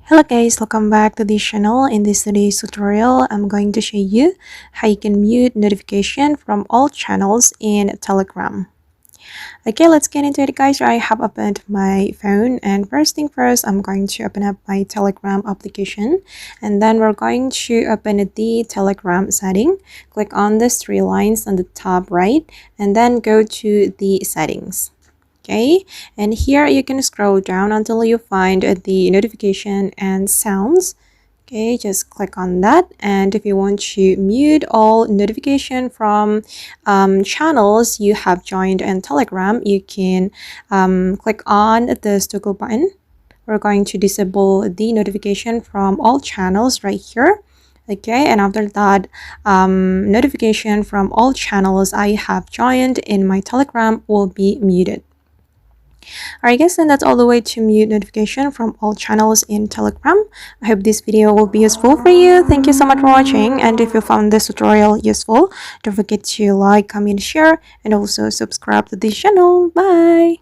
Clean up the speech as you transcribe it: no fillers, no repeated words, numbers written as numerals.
Hello guys, welcome back to this channel. In this today's tutorial, I'm going to show you how you can mute notification from all channels in Telegram. Okay, let's get into it guys. I have opened my phone and first thing first, I'm going to open up my Telegram application and then we're going to open the Telegram setting. Click on the three lines on the top right and then go to the settings. Okay, and here you can scroll down until you find the notification and sounds. Okay, just click on that, and if you want to mute all notification from channels you have joined in Telegram, you can click on the toggle button. We're going to disable the notification from all channels right here. Okay, and after that, notification from all channels I have joined in my Telegram will be muted. Alright guys, and that's all the way to mute notification from all channels in Telegram. I hope this video will be useful for you. Thank you so much for watching, and if you found this tutorial useful, don't forget to like, comment, share, and also subscribe to this channel. Bye!